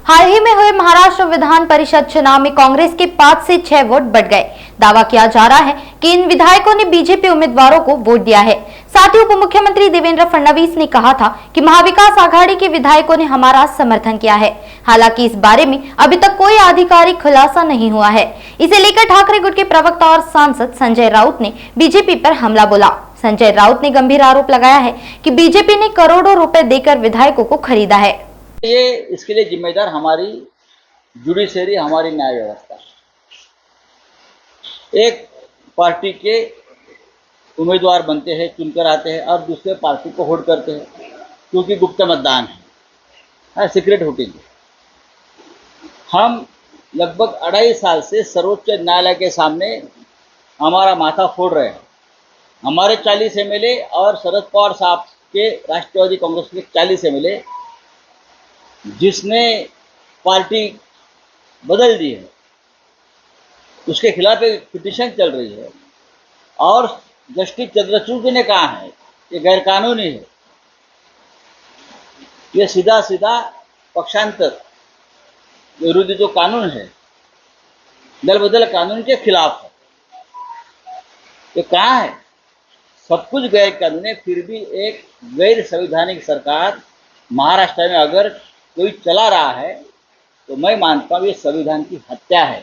हाल ही में हुए महाराष्ट्र विधान परिषद चुनाव में कांग्रेस के 5 से 6 वोट बढ़ गए। दावा किया जा रहा है कि इन विधायकों ने बीजेपी उम्मीदवारों को वोट दिया है। साथ ही उप मुख्यमंत्री देवेंद्र फडणवीस ने कहा था कि महाविकास आघाड़ी के विधायकों ने हमारा समर्थन किया है। हालांकि इस बारे में अभी तक कोई आधिकारिक खुलासा नहीं हुआ है। इसे लेकर ठाकरे गुट के प्रवक्ता और सांसद संजय राउत ने बीजेपी पर हमला बोला। संजय राउत ने गंभीर आरोप लगाया है कि बीजेपी ने करोड़ों रुपए देकर विधायकों को खरीदा है। ये इसके लिए जिम्मेदार हमारी जुडिशरी, हमारी न्याय व्यवस्था। एक पार्टी के उम्मीदवार बनते हैं, चुनकर आते हैं और दूसरे पार्टी को वोट करते हैं, क्योंकि गुप्त मतदान है, सीक्रेट वोटिंग। हम लगभग 2.5 साल से सर्वोच्च न्यायालय के सामने हमारा माथा फोड़ रहे हैं। हमारे 40 एमएलए और शरद पवार साहब के राष्ट्रवादी कांग्रेस के 40 एमएलए जिसने पार्टी बदल दी है, उसके खिलाफ एक पिटीशन चल रही है और जस्टिस चंद्रचूड़ ने कहा है कि गैर कानूनी है। ये सीधा सीधा पक्षांतर विरोधी जो कानून है, दल बदल कानून के खिलाफ है। ये कहाँ है? सब कुछ गैर कानूनी, फिर भी एक गैर संवैधानिक सरकार महाराष्ट्र में अगर कोई चला रहा है तो मैं मानता हूँ ये संविधान की हत्या है।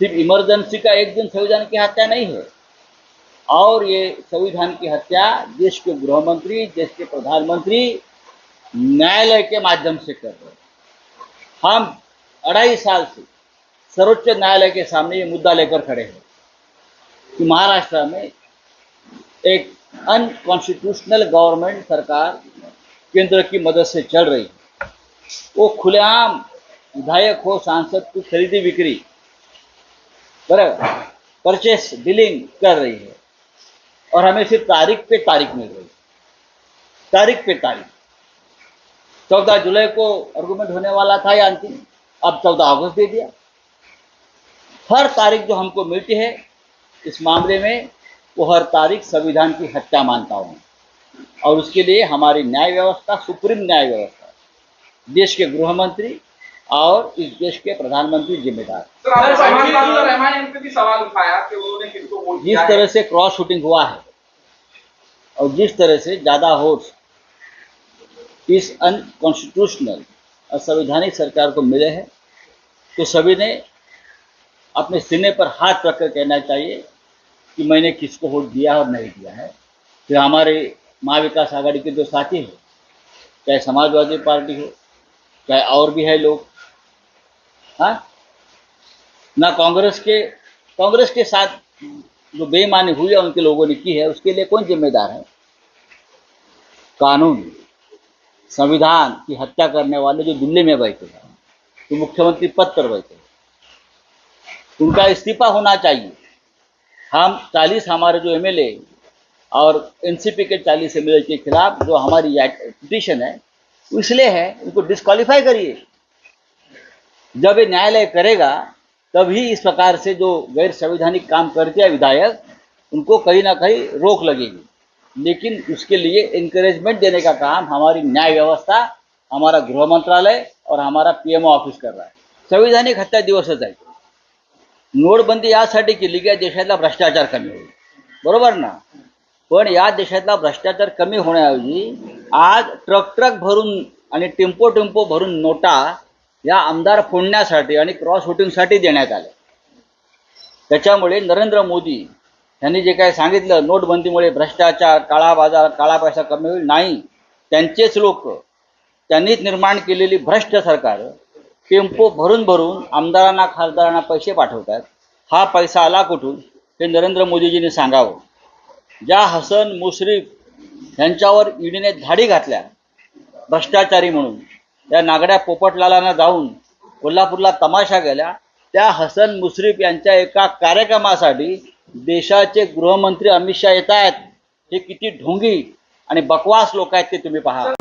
सिर्फ इमरजेंसी का एक दिन संविधान की हत्या नहीं है, और ये संविधान की हत्या देश के गृह मंत्री, देश के प्रधानमंत्री न्यायालय के माध्यम से कर रहे हैं। हम 2.5 साल से सर्वोच्च न्यायालय के सामने ये मुद्दा लेकर खड़े हैं कि महाराष्ट्र में एक अनकॉन्स्टिट्यूशनल गवर्नमेंट सरकार केंद्र की मदद से चल रही है। वो खुलेआम विधायक हो, सांसद की खरीदी बिक्री, बराबर परचेस डीलिंग कर रही है, और हमें सिर्फ तारीख पे तारीख मिल रही है, तारीख पे तारीख। 14 जुलाई को आर्गुमेंट होने वाला था या अंतिम, अब 14 अगस्त दे दिया। हर तारीख जो हमको मिलती है इस मामले में, वो हर तारीख संविधान की हत्या मानता हूँ, और उसके लिए हमारी न्याय व्यवस्था, सुप्रीम न्याय व्यवस्था, देश के गृह मंत्री और इस देश के प्रधानमंत्री जिम्मेदार। जिस तरह से क्रॉस शूटिंग हुआ है और जिस तरह से ज़्यादा वोट इस अनकॉन्स्टिट्यूशनल असंवैधानिक सरकार को मिले हैं, तो सभी ने अपने सीने पर हाथ रखकर कहना चाहिए कि मैंने किसको वोट दिया और नहीं दिया है। फिर हमारे महाविकास आघाड़ी के जो साथी हैं, चाहे समाजवादी पार्टी हो, चाहे और भी है लोग, हाँ ना कांग्रेस के साथ जो बेईमानी हुई है उनके लोगों ने की है, उसके लिए कौन जिम्मेदार है? कानून, संविधान की हत्या करने वाले जो दिल्ली में बैठे हैं, जो मुख्यमंत्री पद पर बैठे हैं, उनका इस्तीफा होना चाहिए। हम 40 हमारे जो एमएलए और एनसीपी के 40 एमएलए के खिलाफ जो हमारी पिटीशन है, इसलिए है, उनको डिस्क्वालीफाई करिए। जब ये न्यायालय करेगा तभी इस प्रकार से जो गैर संवैधानिक काम करते हैं विधायक, उनको कहीं ना कहीं रोक लगेगी। लेकिन उसके लिए इंकरेजमेंट देने का काम हमारी न्याय व्यवस्था, हमारा गृह मंत्रालय और हमारा पीएमओ ऑफिस कर रहा है। संवैधानिक हत्या दिवसच आहे। नोटबंदी यासाठी केली की देशातला भ्रष्टाचार कमी होईल, बरोबर ना? पण या देशातला भ्रष्टाचार कमी होण्याऐवजी आज ट्रक भरून आणि टेम्पो भरून नोटा या आमदार फोडण्यासाठी आणि क्रॉस वोटिंगसाठी देण्यात आल्या। त्याच्यामुळे नरेंद्र मोदी यांनी जे काय सांगितलं, नोटबंदीमुळे भ्रष्टाचार, काळा बाजार, काळा पैसा कमी होईल, नाही, त्यांचेच लोक, त्यांनीच निर्माण केलेली भ्रष्ट सरकार टेम्पो भरून आमदारांना, खासदारांना पैसे पाठवतात। हा पैसा आला कुठून हे नरेंद्र मोदीजींनी सांगावं। ज्या हसन मुश्रीफ यांच्यावर ईडीने धाडी घातल्या भ्रष्टाचारी म्हणून, त्या नागड्या पोपटलालांना जाऊन कोल्हापूरला तमाशा गेल्या, त्या हसन मुश्रीफ यांच्या एका कार्यक्रमासाठी देशाचे गृहमंत्री अमित शाह येत आहेत। हे किती ढोंगी आणि बकवास लोक आहेत ते तुम्ही पहा।